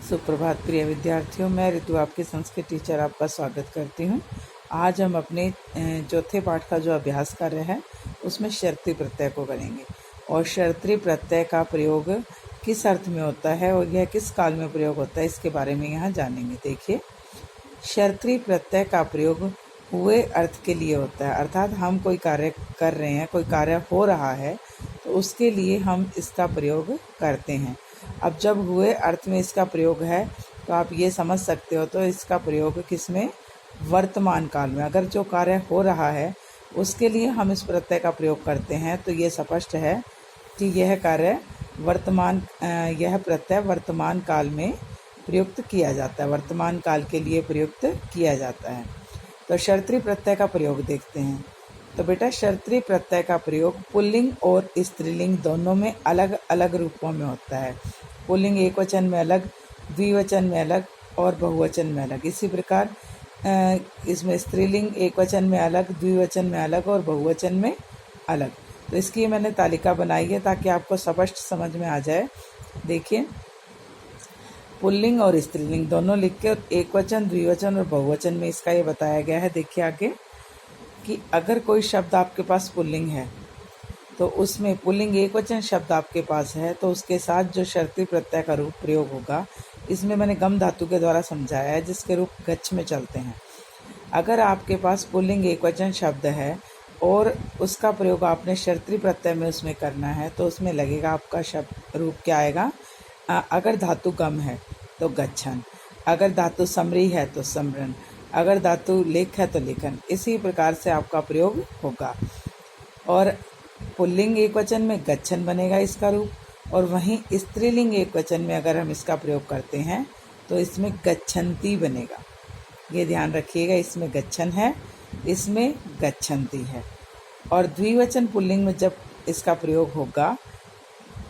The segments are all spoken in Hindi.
सुप्रभात प्रिय विद्यार्थियों, मैं ऋतु आपकी संस्कृत टीचर आपका स्वागत करती हूँ। आज हम अपने चौथे पाठ का जो अभ्यास कार्य है उसमें शर्ती प्रत्यय को करेंगे और शर्ती प्रत्यय का प्रयोग किस अर्थ में होता है और यह किस काल में प्रयोग होता है इसके बारे में यहाँ जानेंगे। देखिए, शर्ती प्रत्यय का प्रयोग हुए अर्थ के लिए होता है, अर्थात हम कोई कार्य कर रहे हैं, कोई कार्य हो रहा है तो उसके लिए हम इसका प्रयोग करते हैं। अब जब हुए अर्थ में इसका प्रयोग है तो आप ये समझ सकते हो, तो इसका प्रयोग किसमें? वर्तमान काल में। अगर जो कार्य हो रहा है उसके लिए हम इस प्रत्यय का प्रयोग करते हैं तो ये स्पष्ट है कि यह प्रत्यय वर्तमान काल में प्रयुक्त किया जाता है, वर्तमान काल के लिए प्रयुक्त किया जाता है। तो शर्ती प्रत्यय का प्रयोग देखते हैं। तो बेटा, शर्ती प्रत्यय का प्रयोग पुल्लिंग और स्त्रीलिंग दोनों में अलग अलग रूपों में होता है। पुल्लिंग एक वचन में अलग, द्विवचन में अलग और बहुवचन में अलग। इसी प्रकार इसमें स्त्रीलिंग एक वचन में अलग, द्विवचन में अलग और बहुवचन में अलग। तो इसकी मैंने तालिका बनाई है ताकि आपको स्पष्ट समझ में आ जाए। देखिए, पुल्लिंग और स्त्रीलिंग दोनों लिख के एक वचन, द्विवचन और बहुवचन में इसका ये बताया गया है। देखिए आगे कि अगर कोई शब्द आपके पास पुल्लिंग है तो उसमें पुल्लिंग एक वचन शब्द आपके पास है तो उसके साथ जो शर्ती प्रत्यय का रूप प्रयोग होगा, इसमें मैंने गम धातु के द्वारा समझाया है, जिसके रूप गच्छ में चलते हैं। अगर आपके पास पुल्लिंग एक वचन शब्द है और उसका प्रयोग आपने शर्ती प्रत्यय में उसमें करना है तो उसमें लगेगा आपका शब्द रूप क्या आएगा? अगर धातु गम है तो गच्छन, अगर धातु समरी है तो समरन, अगर धातु लेख है तो लेखन। इसी प्रकार से आपका प्रयोग होगा। और पुल्लिंग एक वचन में गच्छन बनेगा इसका रूप, और वहीं स्त्रीलिंग एक वचन में अगर हम इसका प्रयोग करते हैं तो इसमें गच्छन्ति बनेगा। ये ध्यान रखिएगा, इसमें गच्छन है, इसमें गच्छन्ति है। और द्विवचन पुल्लिंग में जब इसका प्रयोग होगा,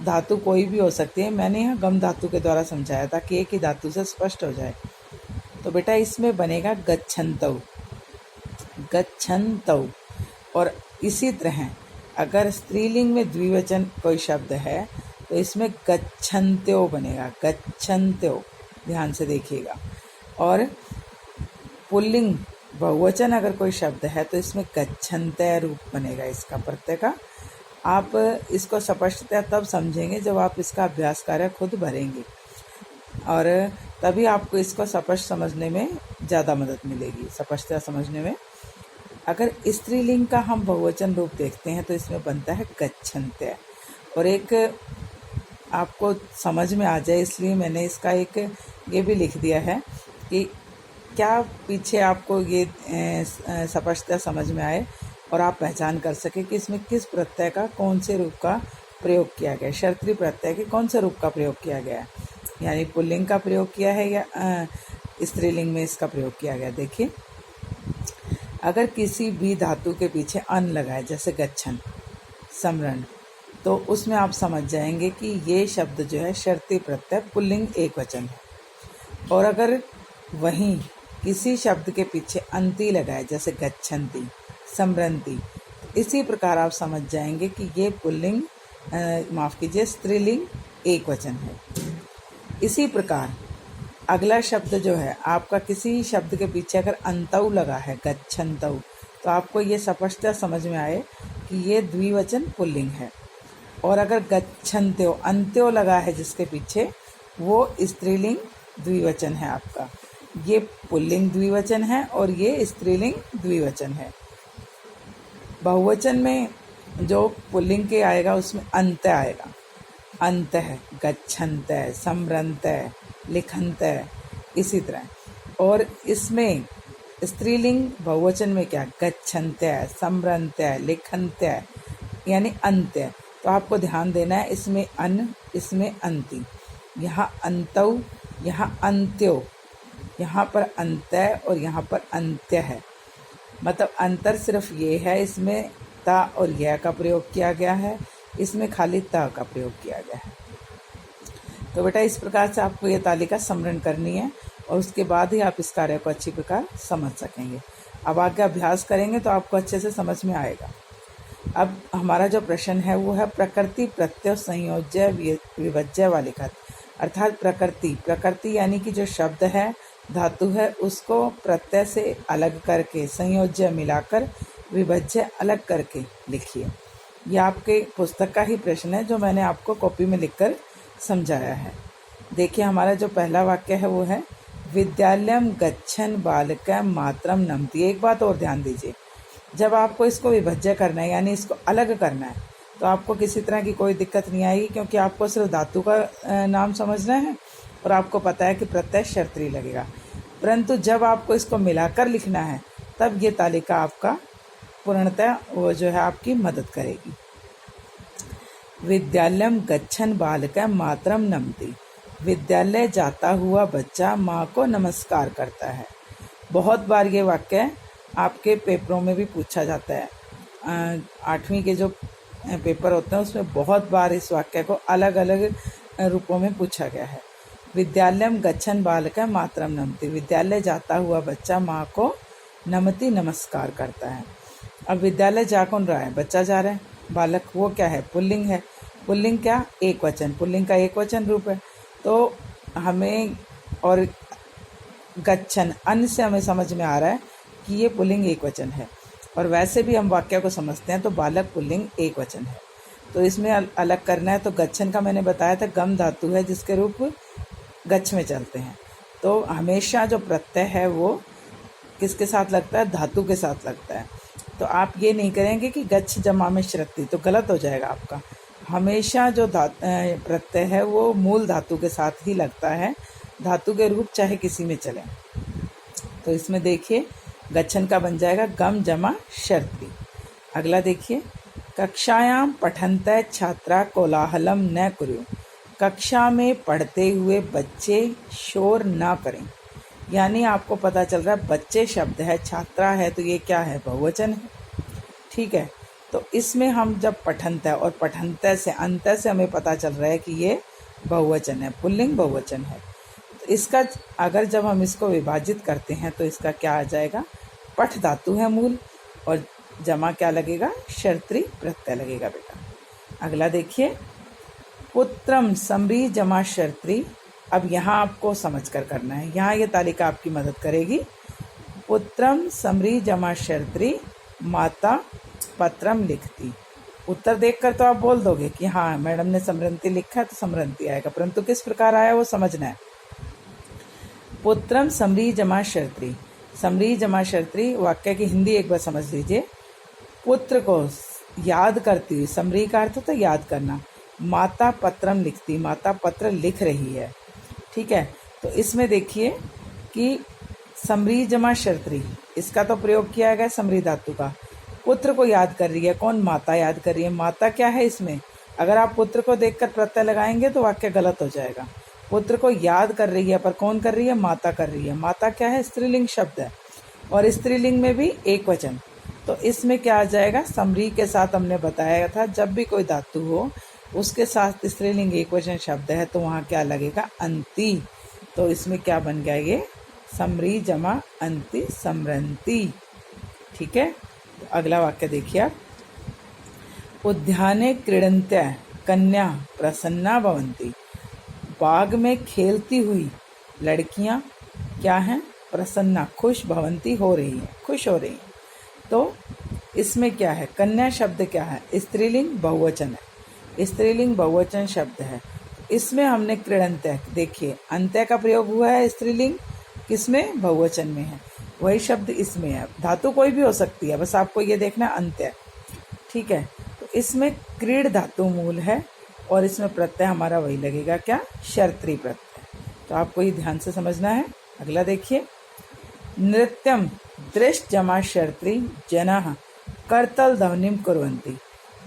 धातु कोई भी हो सकती है, मैंने यहाँ गम धातु के द्वारा समझाया था कि एक ही धातु से स्पष्ट हो जाए। तो बेटा इसमें बनेगा गच्छन्तौ, गच्छन्तौ। और इसी तरह अगर स्त्रीलिंग में द्विवचन कोई शब्द है तो इसमें गच्छन्त्यो बनेगा, गच्छन्त्यो। ध्यान से देखिएगा। और पुल्लिंग बहुवचन अगर कोई शब्द है तो इसमें गच्छन्त्य रूप बनेगा इसका प्रत्यय का। आप इसको स्पष्टतः तब समझेंगे जब आप इसका अभ्यास कार्य खुद भरेंगे, और तभी आपको इसको स्पष्ट समझने में ज़्यादा मदद मिलेगी, स्पष्टता समझने में। अगर स्त्रीलिंग का हम बहुवचन रूप देखते हैं तो इसमें बनता है गच्छन्त्य। और एक आपको समझ में आ जाए इसलिए मैंने इसका एक ये भी लिख दिया है कि क्या पीछे आपको ये स्पष्टता समझ में आए और आप पहचान कर सके कि इसमें किस प्रत्यय का कौन से रूप का प्रयोग किया गया है, शर्ती प्रत्यय के कौन से रूप का प्रयोग किया गया है, यानी पुल्लिंग का प्रयोग किया है या स्त्रीलिंग में इसका प्रयोग किया गया। देखिए, अगर किसी भी धातु के पीछे अन लगा है, जैसे गच्छन, समरण, तो उसमें आप समझ जाएंगे कि ये शब्द जो है शर्ती प्रत्यय पुल्लिंग एक वचन है। और अगर वहीं किसी शब्द के पीछे अंति लगा है, जैसे गच्छन्ति, समरन्ति, इसी प्रकार आप समझ जाएंगे कि ये पुल्लिंग स्त्रीलिंग एक वचन है। इसी प्रकार अगला शब्द जो है आपका, किसी शब्द के पीछे अगर अंतौ लगा है, गच्छन्तौ, तो आपको ये स्पष्टता समझ में आए कि ये द्विवचन पुल्लिंग है। और अगर गच्छन्त्यो, अंत्यो लगा है जिसके पीछे, वो स्त्रीलिंग द्विवचन है आपका। ये पुल्लिंग द्विवचन है और ये स्त्रीलिंग द्विवचन है। बहुवचन में जो पुल्लिंग के आएगा उसमें अंत आएगा, अंत है, गच्छन्त्य, समरन्त्य, लिखन्त्य, इसी तरह। और इसमें स्त्रीलिंग बहुवचन में क्या? गच्छन्त्य, समरन्त्य, लिखन्त्य, यानी अंत्य। तो आपको ध्यान देना है, इसमें अन, इसमें अंति, यहाँ अंतौ, यहाँ अंत्यो, यहाँ पर अंत्य और यहाँ पर अंत्य है। मतलब अंतर सिर्फ ये है, इसमें ता और यह का प्रयोग किया गया है, इसमें खाली ता का प्रयोग किया गया है। तो बेटा इस प्रकार से आपको ये तालिका स्मरण करनी है और उसके बाद ही आप इस कार्य को अच्छी प्रकार समझ सकेंगे। अब आगे अभ्यास करेंगे तो आपको अच्छे से समझ में आएगा। अब हमारा जो प्रश्न है वो है प्रकृति प्रत्यय संयोज्य विभज्य वाली खत। अर्थात प्रकृति, प्रकृति यानी कि जो शब्द है, धातु है, उसको प्रत्यय से अलग करके, संयोज्य मिलाकर, विभज्य अलग करके लिखिए। यह आपके पुस्तक का ही प्रश्न है जो मैंने आपको कॉपी में लिखकर समझाया है। देखिए हमारा जो पहला वाक्य है वो है विद्यालयम गच्छन बालकम मातरम नमति। एक बात और ध्यान दीजिए, जब आपको इसको विभज्य करना है यानी इसको अलग करना है तो आपको किसी तरह की कोई दिक्कत नहीं आएगी, क्योंकि आपको सिर्फ धातु का नाम समझना है और आपको पता है कि प्रत्यय शर्त्री लगेगा। परंतु जब आपको इसको मिलाकर लिखना है तब ये तालिका आपका पूर्णतः वो जो है आपकी मदद करेगी। विद्यालयम गच्छन बालकम मातरम नमति। विद्यालय जाता हुआ बच्चा माँ को नमस्कार करता है। बहुत बार ये वाक्य आपके पेपरों में भी पूछा जाता है। 8वीं के जो पेपर होते हैं उसमें बहुत बार इस वाक्य को अलग अलग रूपों में पूछा गया है। विद्यालयम गच्छन बालकम मातरम नमति। विद्यालय जाता हुआ बच्चा माँ को नमति नमस्कार करता है। अब विद्यालय जा कौन रहा है? बच्चा जा रहा है। बालक वो क्या है? पुल्लिंग है। पुल्लिंग क्या? एक वचन। पुल्लिंग का एक वचन रूप है। तो हमें और गच्छन अन्न से हमें समझ में आ रहा है कि ये पुल्लिंग एक वचन है, और वैसे भी हम वाक्य को समझते हैं तो बालक पुल्लिंग एक वचन है। तो इसमें अलग करना है। तो गच्छन का मैंने बताया था गम धातु है जिसके रूप गच्छ में चलते हैं। तो हमेशा जो प्रत्यय है वो किसके साथ लगता है? धातु के साथ लगता है। तो आप ये नहीं करेंगे कि गच्छ जमा में श्रुति, तो गलत हो जाएगा आपका। हमेशा जो प्रत्यय है वो मूल धातु के साथ ही लगता है, धातु के रूप चाहे किसी में चले। तो इसमें देखिए गच्छन का बन जाएगा गम जमा शर्ती। अगला देखिए, कक्षायाम पठन्तः छात्रा कोलाहलम न कुरु। कक्षा में पढ़ते हुए बच्चे शोर ना करें। यानी आपको पता चल रहा है बच्चे शब्द है, छात्रा है, तो ये क्या है? बहुवचन है। ठीक है, तो इसमें हम जब पठन्तः और पठन्तः से अंत से हमें पता चल रहा है कि ये बहुवचन है, पुल्लिंग बहुवचन है। तो इसका अगर जब हम इसको विभाजित करते हैं तो इसका क्या आ जाएगा? पठ धातु है मूल, और जमा क्या लगेगा? शर्त्री प्रत्यय लगेगा बेटा। अगला देखिए, पुत्रम समरी जमा शर्त्री। अब यहाँ आपको समझ कर करना है, यहाँ ये तालिका आपकी मदद करेगी। पुत्रम समरी जमा शर्त्री माता पत्रम लिखती। उत्तर देखकर तो आप बोल दोगे कि हाँ मैडम ने समृंति लिखा है तो समृंति आएगा, परंतु किस प्रकार आया वो समझना है। पुत्रम समरी जमा शर्त्री। समरी जमा शर्त्री वाक्य की हिंदी एक बार समझ लीजिए। पुत्र को याद करती हुई, समरी का अर्थ तो याद करना, माता पत्रम लिखती, माता पत्र लिख रही है। ठीक है, तो इसमें देखिए कि समरी जमा शर्त्री, इसका तो प्रयोग किया गया समरी धातु का। पुत्र को याद कर रही है, कौन? माता याद कर रही है। माता क्या है इसमें? अगर आप पुत्र को देखकर प्रत्यय लगाएंगे तो वाक्य गलत हो जाएगा। पुत्र को याद कर रही है, पर कौन कर रही है? माता कर रही है। माता क्या है? स्त्रीलिंग शब्द है, और स्त्रीलिंग में भी एक वचन। तो इसमें क्या आ जाएगा? समरी के साथ हमने बताया था जब भी कोई धातु हो उसके साथ स्त्रीलिंग एक वचन शब्द है तो वहाँ क्या लगेगा? अंति। तो इसमें क्या बन गया? ये समरी जमा अंति समरंती। ठीक है, तो अगला वाक्य देखिए आप। उद्याने क्रीडन्त्यः कन्या प्रसन्ना भवन्ति। बाग में खेलती हुई लड़कियां क्या हैं? प्रसन्ना, खुश, भवंती हो रही हैं, खुश हो रही हैं। तो इसमें क्या है? कन्या शब्द क्या है? स्त्रीलिंग बहुवचन है, स्त्रीलिंग बहुवचन शब्द है। इसमें हमने क्रीडन्त्यः, देखिए अंत्य का प्रयोग हुआ है स्त्रीलिंग किसमें? बहुवचन में है, वही शब्द इसमें है। धातु कोई भी हो सकती है, बस आपको ये देखना अंत्य। ठीक है, तो इसमें क्रीड धातु मूल है और इसमें प्रत्यय हमारा वही लगेगा, क्या? शर्त्री प्रत्यय। तो आपको ये ध्यान से समझना है। अगला देखिए, नृत्यम दृश्य जमा शर्त्री जनः करतल ध्वनिम कुर्वन्ति।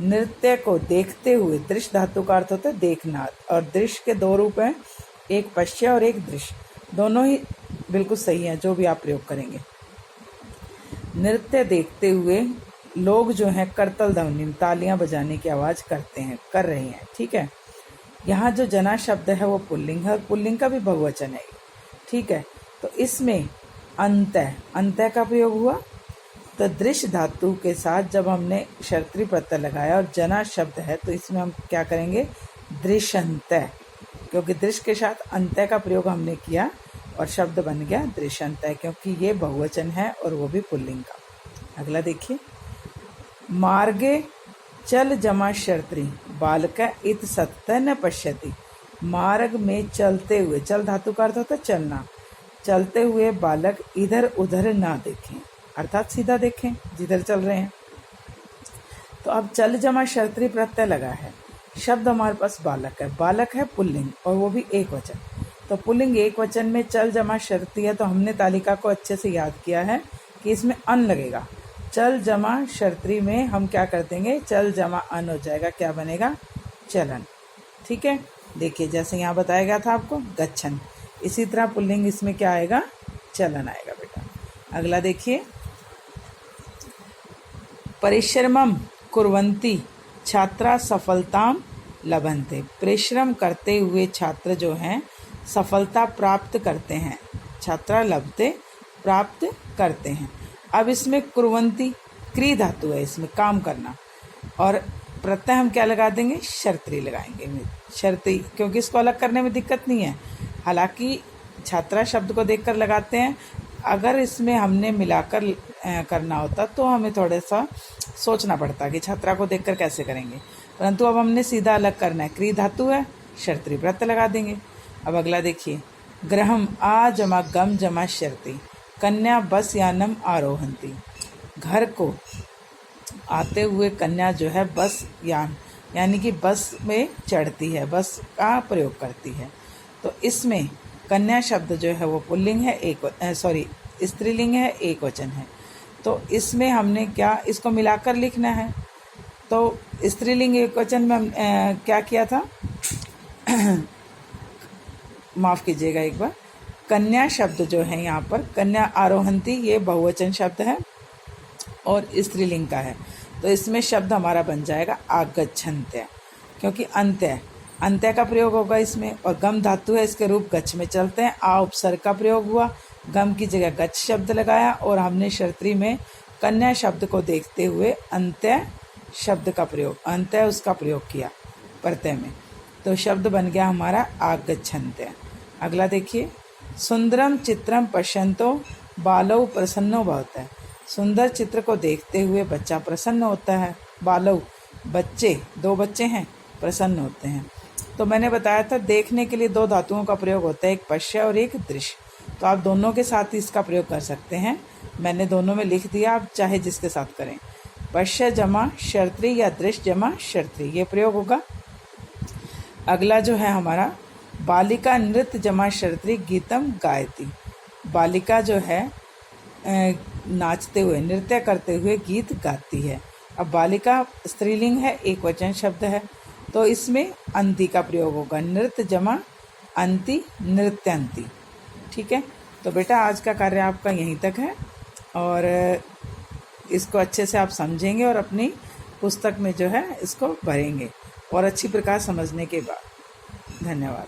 नृत्य को देखते हुए, दृश्य धातु का अर्थ होता है देखना, और दृश्य के दो रूप हैं, एक पश्य और एक दृश्य। दोनों ही बिल्कुल सही है जो भी आप प्रयोग करेंगे। नृत्य देखते हुए लोग जो हैं करतल ध्वनि, तालियां बजाने की आवाज करते हैं, कर रहे हैं। ठीक है, यहाँ जो जना शब्द है वो पुल्लिंग है, पुल्लिंग का भी बहुवचन है। ठीक है, तो इसमें अंत्य का प्रयोग हुआ। तो दृश्य धातु के साथ जब हमने शर्त्री प्रत्यय लगाया और जना शब्द है तो इसमें हम क्या करेंगे? दृश्यंत। क्योंकि दृश्य के साथ अंत्य का प्रयोग हमने किया और शब्द बन गया दृश्यंतय, क्योंकि ये बहुवचन है और वो भी पुल्लिंग का। अगला देखिए, मार्गे चल जमा शर्त्री बालक इत सत्य न पश्यति। मार्ग में चलते हुए, चल धातु का अर्थ होता है चलना, चलते हुए बालक इधर उधर ना देखें, अर्थात सीधा देखें जिधर चल रहे हैं। तो अब चल जमा शर्त्री प्रत्यय लगा है, शब्द हमारे पास बालक है, बालक है पुल्लिंग और वो भी एक वचन। तो पुल्लिंग एक वचन में चल जमा शर्ती है, तो हमने तालिका को अच्छे से याद किया है कि इसमें अन लगेगा। चल जमा शर्त्री में हम क्या कर देंगे, चल जमा अन हो जाएगा, क्या बनेगा, चलन। ठीक है, देखिए जैसे यहाँ बताया गया था आपको गच्छन, इसी तरह पुल्लिंग इसमें क्या आएगा, चलन आएगा बेटा। अगला देखिए, परिश्रमम कुर्वन्ति छात्रा सफलताम लभन्ते। परिश्रम करते हुए छात्र जो हैं सफलता प्राप्त करते हैं, छात्रा लभते प्राप्त करते हैं। अब इसमें कुर्वन्ति क्री धातु है, इसमें काम करना, और प्रत्यय हम क्या लगा देंगे, शर्त्री लगाएंगे, शर्ती, क्योंकि इसको अलग करने में दिक्कत नहीं है। हालांकि छात्रा शब्द को देखकर लगाते हैं, अगर इसमें हमने मिलाकर करना होता तो हमें थोड़ा सा सोचना पड़ता कि छात्रा को देखकर कैसे करेंगे, परंतु अब हमने सीधा अलग करना है। क्री धातु है, शर्त्री प्रत्यय लगा देंगे। अब अगला देखिए, ग्रहम आ जमा गम जमा शर्ती कन्या बस यानम आरोहंती। घर को आते हुए कन्या जो है बस यान यानी कि बस में चढ़ती है, बस का प्रयोग करती है। तो इसमें कन्या शब्द जो है वो पुल्लिंग है, स्त्रीलिंग है, एक वचन है। तो इसमें हमने क्या, इसको मिलाकर लिखना है। तो स्त्रीलिंग एक वचन में हम क्या किया था माफ़ कीजिएगा एक बार, कन्या शब्द जो है यहाँ पर कन्या आरोहंती, ये बहुवचन शब्द है और स्त्रीलिंग का है। तो इसमें शब्द हमारा बन जाएगा आगच्छन्त्य, क्योंकि अंत्य का प्रयोग होगा इसमें, और गम धातु है, इसके रूप गच्छ में चलते हैं। आ उपसर्ग का प्रयोग हुआ, गम की जगह गच्छ शब्द लगाया, और हमने शर्त्री में कन्या शब्द को देखते हुए अंत्य शब्द का प्रयोग, अंत्य उसका प्रयोग किया प्रत्यय में, तो शब्द बन गया हमारा आगच्छन्त्य। अगला देखिए, सुंदरम चित्रम पश्यन्तो बालौ प्रसन्नो भवतः। सुंदर चित्र को देखते हुए बच्चा प्रसन्न होता है। बालौ बच्चे, दो बच्चे हैं, प्रसन्न होते हैं। तो मैंने बताया था देखने के लिए दो धातुओं का प्रयोग होता है, एक पश्य और एक दृश्य। तो आप दोनों के साथ इसका प्रयोग कर सकते हैं, मैंने दोनों में लिख दिया, आप चाहे जिसके साथ करें। पश्य जमा शर्त्री या दृश्य जमा शर्त्री, ये प्रयोग होगा। अगला जो है हमारा, बालिका नृत्य जमा शर्त्री गीतम गायती। बालिका जो है नाचते हुए, नृत्य करते हुए गीत गाती है। अब बालिका स्त्रीलिंग है, एक वचन शब्द है, तो इसमें अंति का प्रयोग होगा, नृत्य जमा अंति, नृत्यंती। ठीक है, तो बेटा आज का कार्य आपका यहीं तक है, और इसको अच्छे से आप समझेंगे और अपनी पुस्तक में जो है इसको भरेंगे, और अच्छी प्रकार समझने के बाद। धन्यवाद।